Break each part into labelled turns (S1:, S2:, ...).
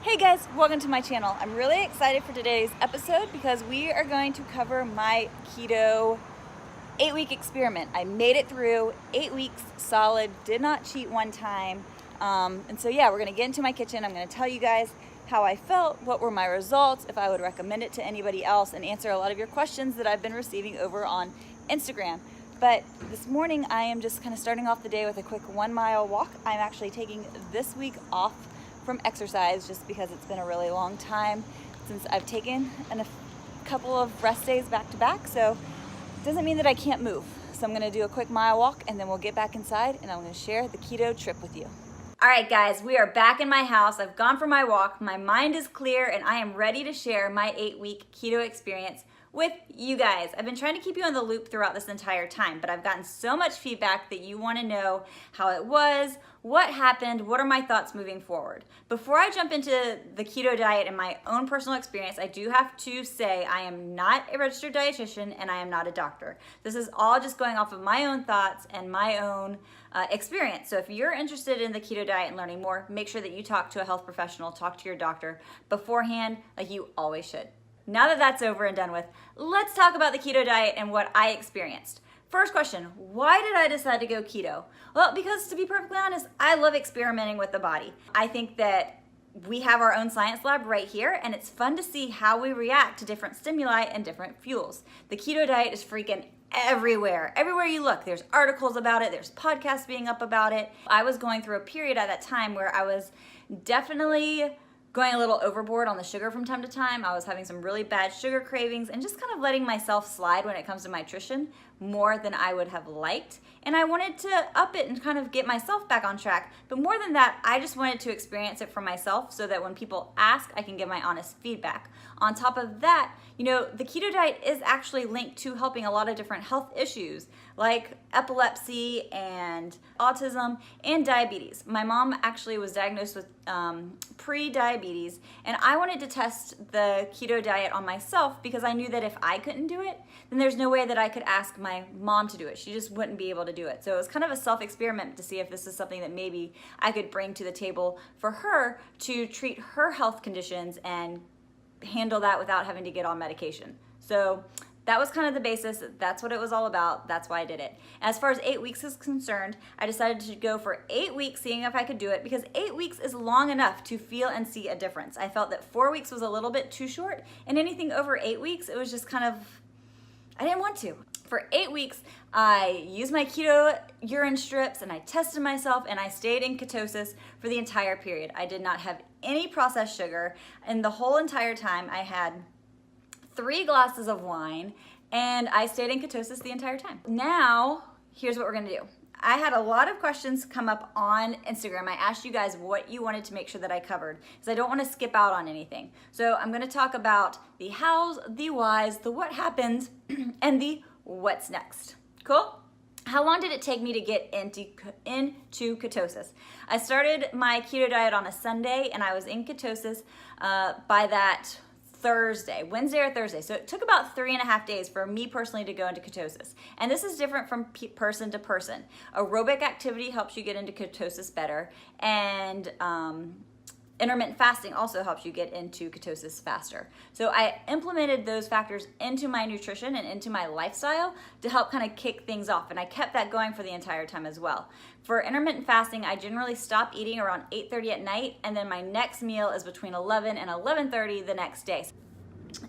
S1: Hey guys, welcome to my channel. I'm really excited for today's episode because we are going to cover my keto 8-week experiment. I made it through 8 weeks solid, did not cheat one time. And so yeah, we're gonna get into my kitchen. I'm gonna tell you guys how I felt, what were my results, if I would recommend it to anybody else, and answer a lot of your questions that I've been receiving over on Instagram. But this morning I am just kind of starting off the day with a quick 1 mile walk. I'm actually taking this week off from exercise just because it's been a really long time since I've taken a couple of rest days back to back, so it doesn't mean that I can't move. So I'm gonna do a quick mile walk and then we'll get back inside and I'm gonna share the keto trip with you. All right guys, we are back in my house. I've gone for my walk, my mind is clear, and I am ready to share my 8-week keto experience with you guys. I've been trying to keep you on the loop throughout this entire time, but I've gotten so much feedback that you want to know how it was, what happened, what are my thoughts moving forward. Before I jump into the keto diet and my own personal experience, I do have to say I am not a registered dietitian and I am not a doctor. This is all just going off of my own thoughts and my own experience. So if you're interested in the keto diet and learning more, make sure that you talk to a health professional, talk to your doctor beforehand, like you always should. Now that that's over and done with, let's talk about the keto diet and what I experienced. First question, why did I decide to go keto? Well, because to be perfectly honest, I love experimenting with the body. I think that we have our own science lab right here, and it's fun to see how we react to different stimuli and different fuels. The keto diet is freaking everywhere. Everywhere you look, there's articles about it, there's podcasts being up about it. I was going through a period at that time where I was definitely going a little overboard on the sugar from time to time. I was having some really bad sugar cravings and just kind of letting myself slide when it comes to nutrition more than I would have liked. And I wanted to up it and kind of get myself back on track. But more than that, I just wanted to experience it for myself so that when people ask, I can give my honest feedback. On top of that, you know, the keto diet is actually linked to helping a lot of different health issues like epilepsy and autism and diabetes. My mom actually was diagnosed with pre-diabetes, and I wanted to test the keto diet on myself because I knew that if I couldn't do it, then there's no way that I could ask my mom to do it. She just wouldn't be able to do it. So it was kind of a self-experiment to see if this is something that maybe I could bring to the table for her to treat her health conditions and handle that without having to get on medication. So that was kind of the basis. That's what it was all about. That's why I did it. As far as 8 weeks is concerned, I decided to go for 8 weeks, seeing if I could do it, because 8 weeks is long enough to feel and see a difference. I felt that 4 weeks was a little bit too short, and anything over 8 weeks, it was just kind of, I didn't want to. For 8 weeks, I used my keto urine strips and I tested myself and I stayed in ketosis for the entire period. I did not have any processed sugar, and the whole entire time I had 3 glasses of wine, and I stayed in ketosis the entire time. Now, here's what we're gonna do. I had a lot of questions come up on Instagram. I asked you guys what you wanted to make sure that I covered, because I don't wanna skip out on anything. So I'm gonna talk about the hows, the whys, the what happens, and the what's next. Cool? How long did it take me to get into ketosis? I started my keto diet on a Sunday, and I was in ketosis by that Wednesday or Thursday. So it took about 3.5 days for me personally to go into ketosis. And this is different from person to person. Aerobic activity helps you get into ketosis better, and intermittent fasting also helps you get into ketosis faster. So I implemented those factors into my nutrition and into my lifestyle to help kind of kick things off. And I kept that going for the entire time as well. For intermittent fasting, I generally stop eating around 8:30 at night, and then my next meal is between 11 and 11:30 the next day.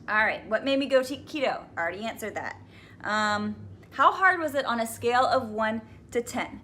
S1: All right, what made me go to keto? I already answered that. How hard was it on a scale of 1 to 10?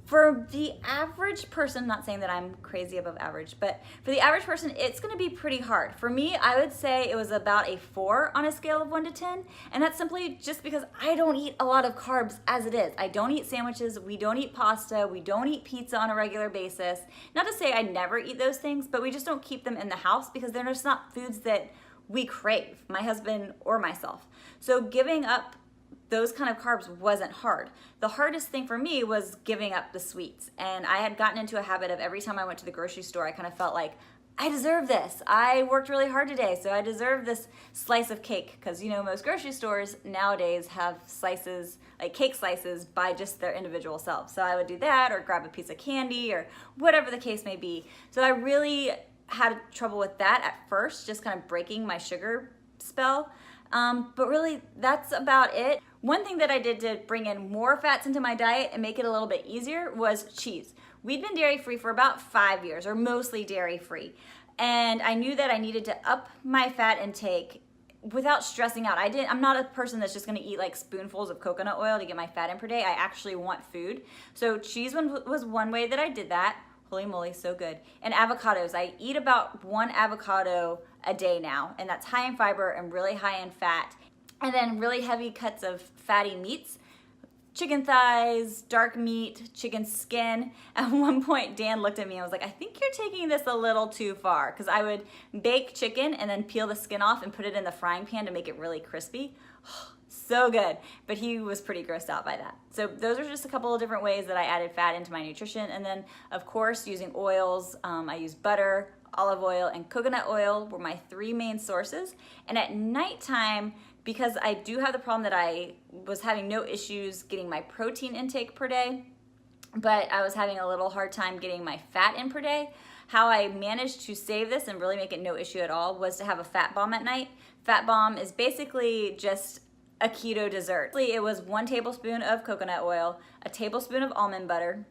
S1: For the average person, not saying that I'm crazy above average, but for the average person, it's gonna be pretty hard. For me, I would say it was about a 4 on a scale of 1 to 10, and that's simply just because I don't eat a lot of carbs as it is. I don't eat sandwiches, we don't eat pasta, we don't eat pizza on a regular basis. Not to say I never eat those things, but we just don't keep them in the house because they're just not foods that we crave, my husband or myself. So giving up those kind of carbs wasn't hard. The hardest thing for me was giving up the sweets. And I had gotten into a habit of every time I went to the grocery store, I kind of felt like, I deserve this. I worked really hard today, so I deserve this slice of cake. Because you know, most grocery stores nowadays have slices, like cake slices by just their individual selves. So I would do that or grab a piece of candy or whatever the case may be. So I really had trouble with that at first, just kind of breaking my sugar spell. But really, that's about it. One thing that I did to bring in more fats into my diet and make it a little bit easier was cheese. We'd been dairy-free for about 5 years, or mostly dairy-free. And I knew that I needed to up my fat intake without stressing out. I'm not a person that's just gonna eat like spoonfuls of coconut oil to get my fat in per day. I actually want food. So cheese was one way that I did that. Holy moly, so good. And avocados. I eat about 1 avocado a day now, and that's high in fiber and really high in fat. And then really heavy cuts of fatty meats. Chicken thighs, dark meat, chicken skin. At one point, Dan looked at me and was like, I think you're taking this a little too far, because I would bake chicken and then peel the skin off and put it in the frying pan to make it really crispy. So good, but he was pretty grossed out by that. So those are just a couple of different ways that I added fat into my nutrition. And then, of course, using oils. I use butter, olive oil, and coconut oil were my 3 main sources. And at nighttime, because I do have the problem that I was having no issues getting my protein intake per day, but I was having a little hard time getting my fat in per day, how I managed to save this and really make it no issue at all was to have a fat bomb at night. Fat bomb is basically just a keto dessert. It was 1 tablespoon of coconut oil, a tablespoon of almond butter,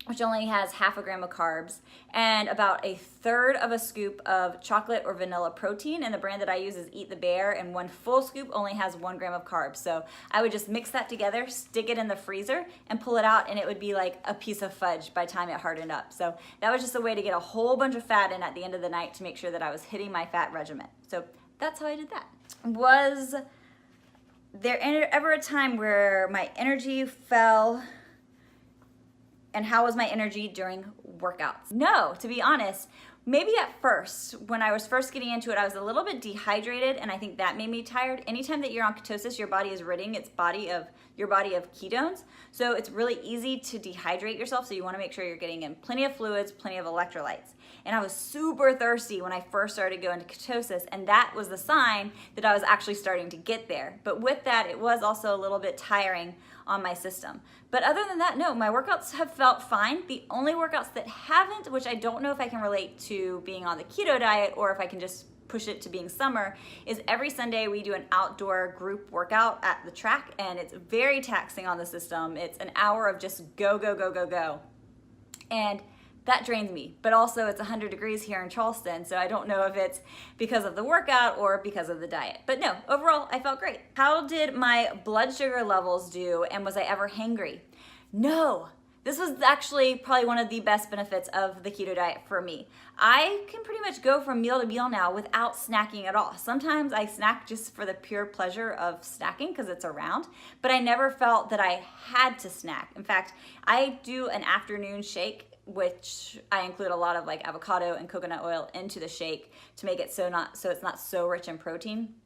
S1: which only has 1/2 gram of carbs, and about 1/3 of a scoop of chocolate or vanilla protein. And the brand that I use is Eat the Bear, and 1 full scoop only has 1 gram of carbs. So I would just mix that together, stick it in the freezer, and pull it out, and it would be like a piece of fudge by the time it hardened up. So that was just a way to get a whole bunch of fat in at the end of the night to make sure that I was hitting my fat regimen. So that's how I did that. Was there ever a time where my energy fell? And how was my energy during workouts? No, to be honest, maybe at first, when I was first getting into it, I was a little bit dehydrated, and I think that made me tired. Anytime that you're on ketosis, your body is ridding your body of ketones. So it's really easy to dehydrate yourself. So you want to make sure you're getting in plenty of fluids, plenty of electrolytes. And I was super thirsty when I first started going to ketosis, and that was the sign that I was actually starting to get there. But with that, it was also a little bit tiring on my system. But other than that, no, my workouts have felt fine. The only workouts that haven't, which I don't know if I can relate to being on the keto diet or if I can just push it to being summer, is every Sunday we do an outdoor group workout at the track, and it's very taxing on the system. It's an hour of just go, go, go, go, go. And that drains me, but also it's 100 degrees here in Charleston, so I don't know if it's because of the workout or because of the diet. But no, overall, I felt great. How did my blood sugar levels do, and was I ever hangry? No. This was actually probably one of the best benefits of the keto diet for me. I can pretty much go from meal to meal now without snacking at all. Sometimes I snack just for the pure pleasure of snacking because it's around, but I never felt that I had to snack. In fact, I do an afternoon shake, which I include a lot of like avocado and coconut oil into the shake to make it so it's not so rich in protein.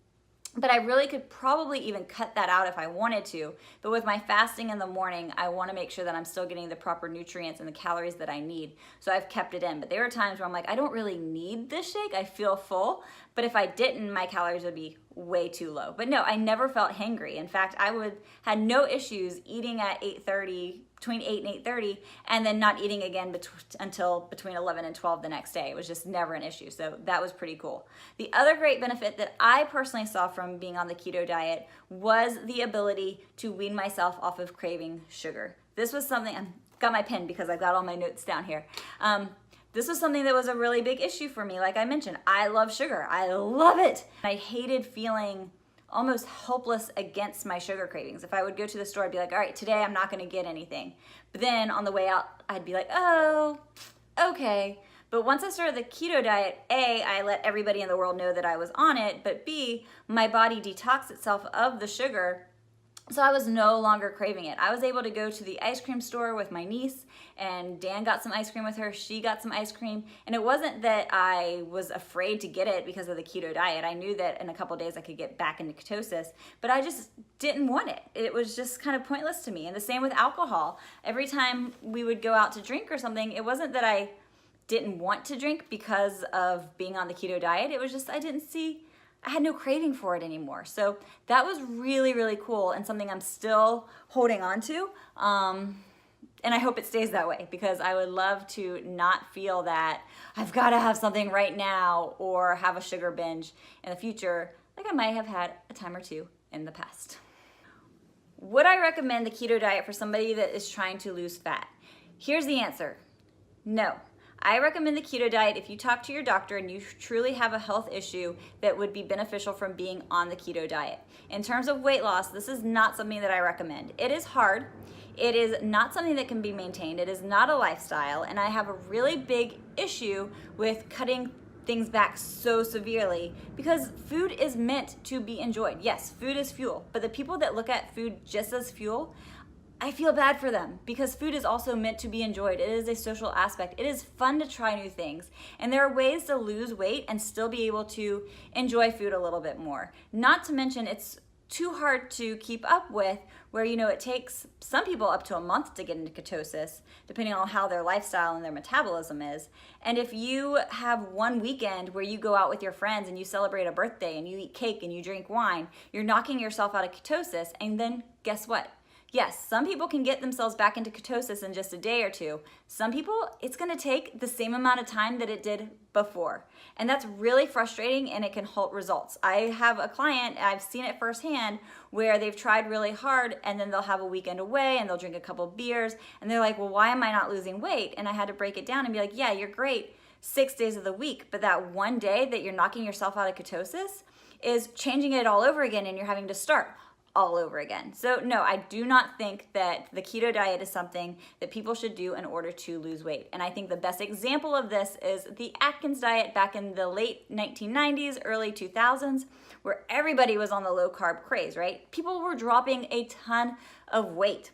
S1: But I really could probably even cut that out if I wanted to. But with my fasting in the morning, I want to make sure that I'm still getting the proper nutrients and the calories that I need. So I've kept it in. But there are times where I'm like, I don't really need this shake. I feel full. But if I didn't, my calories would be way too low. But no, I never felt hangry. In fact, I had no issues eating at 8:30, between 8 and 8:30, and then not eating again until between 11 and 12 the next day. It was just never an issue. So that was pretty cool. The other great benefit that I personally saw from being on the keto diet was the ability to wean myself off of craving sugar. This was something, I've got my pen because I've got all my notes down here. This was something that was a really big issue for me. Like I mentioned, I love sugar. I love it. I hated feeling almost helpless against my sugar cravings. If I would go to the store, I'd be like, all right, today I'm not gonna get anything. But then on the way out, I'd be like, oh, okay. But once I started the keto diet, A, I let everybody in the world know that I was on it, but B, my body detoxed itself of the sugar, so I was no longer craving it. I was able to go to the ice cream store with my niece, and Dan got some ice cream with her, she got some ice cream, and it wasn't that I was afraid to get it because of the keto diet. I knew that in a couple days I could get back into ketosis, but I just didn't want it. It was just kind of pointless to me. And the same with alcohol. Every time we would go out to drink or something, it wasn't that I didn't want to drink because of being on the keto diet. It was just I had no craving for it anymore. So that was really, really cool and something I'm still holding on to. And I hope it stays that way, because I would love to not feel that I've got to have something right now or have a sugar binge in the future like I might have had a time or two in the past. Would I recommend the keto diet for somebody that is trying to lose fat? Here's the answer. No. I recommend the keto diet if you talk to your doctor and you truly have a health issue that would be beneficial from being on the keto diet. In terms of weight loss, this is not something that I recommend. It is hard. It is not something that can be maintained. It is not a lifestyle, and I have a really big issue with cutting things back so severely, because food is meant to be enjoyed. Yes, food is fuel, but the people that look at food just as fuel, I feel bad for them, because food is also meant to be enjoyed. It is a social aspect. It is fun to try new things. And there are ways to lose weight and still be able to enjoy food a little bit more. Not to mention, it's too hard to keep up with, where it takes some people up to a month to get into ketosis, depending on how their lifestyle and their metabolism is. And if you have one weekend where you go out with your friends and you celebrate a birthday and you eat cake and you drink wine, you're knocking yourself out of ketosis. And then guess what? Yes, some people can get themselves back into ketosis in just a day or two. Some people, it's gonna take the same amount of time that it did before. And that's really frustrating, and it can halt results. I have a client, I've seen it firsthand, where they've tried really hard and then they'll have a weekend away and they'll drink a couple beers and they're like, well, why am I not losing weight? And I had to break it down and be like, yeah, you're great 6 days of the week, but that one day that you're knocking yourself out of ketosis is changing it all over again, and you're having to start all over again. So no, I do not think that the keto diet is something that people should do in order to lose weight. And I think the best example of this is the Atkins diet back in the late 1990s, early 2000s, where everybody was on the low carb craze, right? People were dropping a ton of weight.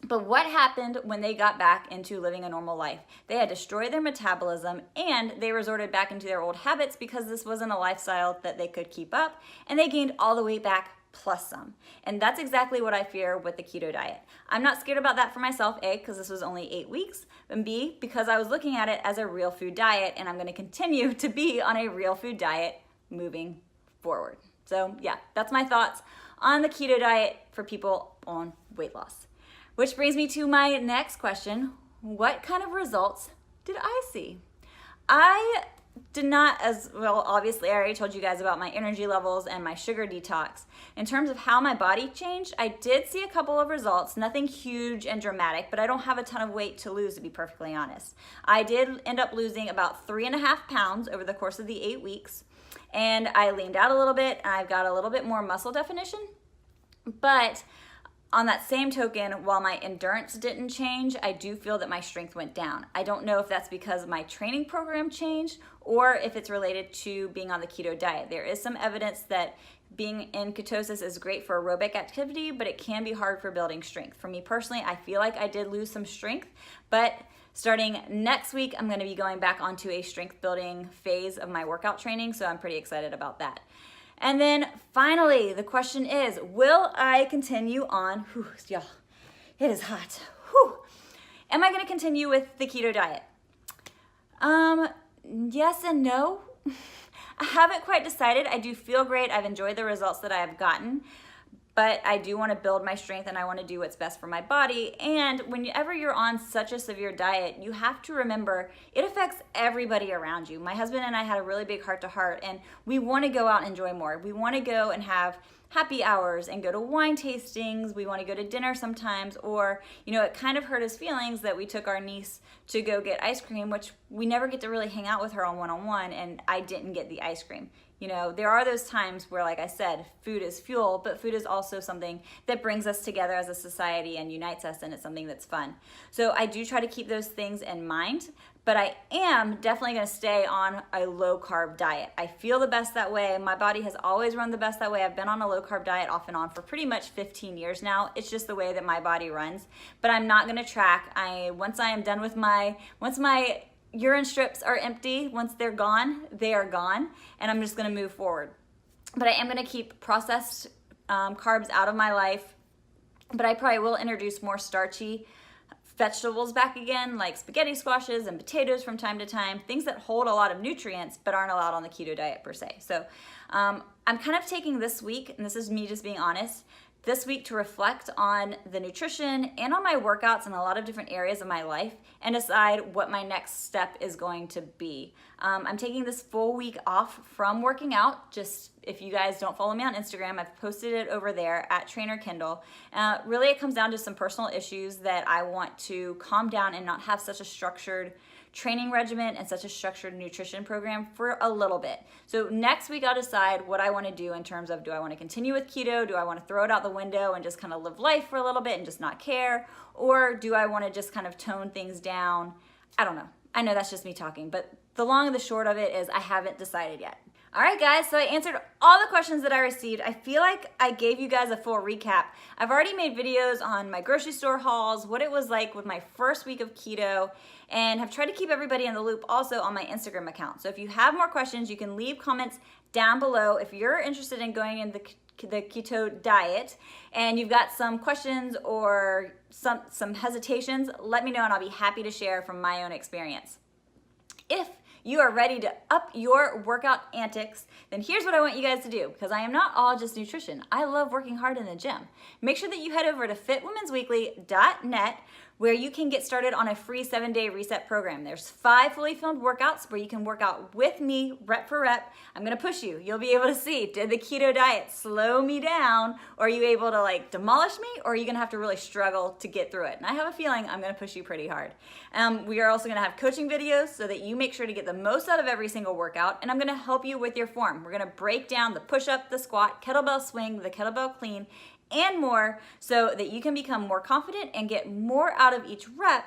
S1: But what happened when they got back into living a normal life? They had destroyed their metabolism, and they resorted back into their old habits because this wasn't a lifestyle that they could keep up, and they gained all the weight back plus some. And that's exactly what I fear with the keto diet. I'm not scared about that for myself, A, because this was only 8 weeks, and B, because I was looking at it as a real food diet, and I'm going to continue to be on a real food diet moving forward. So yeah, that's my thoughts on the keto diet for people on weight loss. Which brings me to my next question. What kind of results did I see? I did not, as well, obviously I already told you guys about my energy levels and my sugar detox. In terms of how my body changed, I did see a couple of results, nothing huge and dramatic, but I don't have a ton of weight to lose, to be perfectly honest. I did end up losing about 3.5 pounds over the course of the 8 weeks, and I leaned out a little bit, and I've got a little bit more muscle definition. But on that same token, while my endurance didn't change, I do feel that my strength went down. I don't know if that's because my training program changed or if it's related to being on the keto diet. There is some evidence that being in ketosis is great for aerobic activity, but it can be hard for building strength. For me personally, I feel like I did lose some strength, but starting next week, I'm going to be going back onto a strength building phase of my workout training, so I'm pretty excited about that. And then finally, the question is, will I continue on, y'all, it is hot. Am I going to continue with the keto diet? Yes and no. I haven't quite decided. I do feel great. I've enjoyed the results that I have gotten, but I do want to build my strength and I want to do what's best for my body. And whenever you're on such a severe diet, you have to remember it affects everybody around you. My husband and I had a really big heart-to-heart, and we want to go out and enjoy more. We want to go and have happy hours and go to wine tastings. We want to go to dinner sometimes, or, it kind of hurt his feelings that we took our niece to go get ice cream, which we never get to really hang out with her on one-on-one, and I didn't get the ice cream. There are those times where, like I said, food is fuel, but food is also something that brings us together as a society and unites us, and it's something that's fun. So I do try to keep those things in mind, but I am definitely going to stay on a low carb diet. I feel the best that way. My body has always run the best that way. I've been on a low carb diet off and on for pretty much 15 years now. It's just the way that my body runs, but I'm not going to track. Once I am done with once my urine strips are empty, once they're gone, they are gone, and I'm just going to move forward. But I am going to keep processed carbs out of my life, but I probably will introduce more starchy vegetables back again, like spaghetti squashes and potatoes from time to time, things that hold a lot of nutrients but aren't allowed on the keto diet per se. So I'm kind of taking this week, and this is me just being honest, this week to reflect on the nutrition and on my workouts in a lot of different areas of my life and decide what my next step is going to be. I'm taking this full week off from working out. Just if you guys don't follow me on Instagram, I've posted it over there at Trainer Kindle. Really, it comes down to some personal issues that I want to calm down and not have such a structured training regimen and such a structured nutrition program for a little bit. So next week I'll decide what I want to do in terms of, do I want to continue with keto? Do I want to throw it out the window and just kind of live life for a little bit and just not care? Or do I want to just kind of tone things down? I don't know. I know that's just me talking, but the long and the short of it is I haven't decided yet. All right, guys, so I answered all the questions that I received. I feel like I gave you guys a full recap. I've already made videos on my grocery store hauls, what it was like with my first week of keto, and have tried to keep everybody in the loop also on my Instagram account. So if you have more questions, you can leave comments down below. If you're interested in going in the keto diet and you've got some questions or some hesitations, let me know and I'll be happy to share from my own experience. If you are ready to up your workout antics, then here's what I want you guys to do, because I am not all just nutrition. I love working hard in the gym. Make sure that you head over to fitwomensweekly.net where you can get started on a free 7-day reset program. There's 5 fully filmed workouts where you can work out with me rep for rep. I'm gonna push you. You'll be able to see, did the keto diet slow me down, or are you able to like demolish me, or are you gonna have to really struggle to get through it? And I have a feeling I'm gonna push you pretty hard. We are also gonna have coaching videos so that you make sure to get the most out of every single workout, and I'm gonna help you with your form. We're gonna break down the push-up, the squat, kettlebell swing, the kettlebell clean, and more so that you can become more confident and get more out of each rep.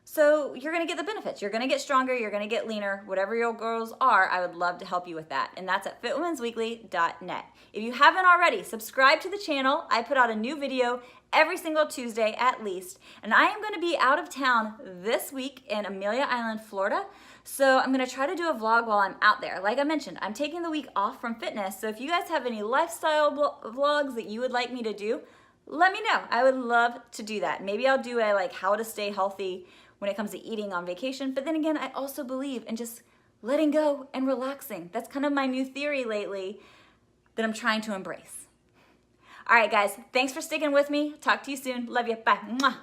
S1: So you're gonna get the benefits. You're gonna get stronger, you're gonna get leaner, whatever your goals are. I would love to help you with that. And that's at fitwomensweekly.net. If you haven't already, subscribe to the channel. I put out a new video every single Tuesday at least. And I am gonna be out of town this week in Amelia Island, Florida. So I'm gonna try to do a vlog while I'm out there. Like I mentioned, I'm taking the week off from fitness. So if you guys have any lifestyle vlogs that you would like me to do, let me know. I would love to do that. Maybe I'll do a like how to stay healthy when it comes to eating on vacation. But then again, I also believe in just letting go and relaxing. That's kind of my new theory lately that I'm trying to embrace. All right, guys, thanks for sticking with me. Talk to you soon. Love you. Bye. Mwah.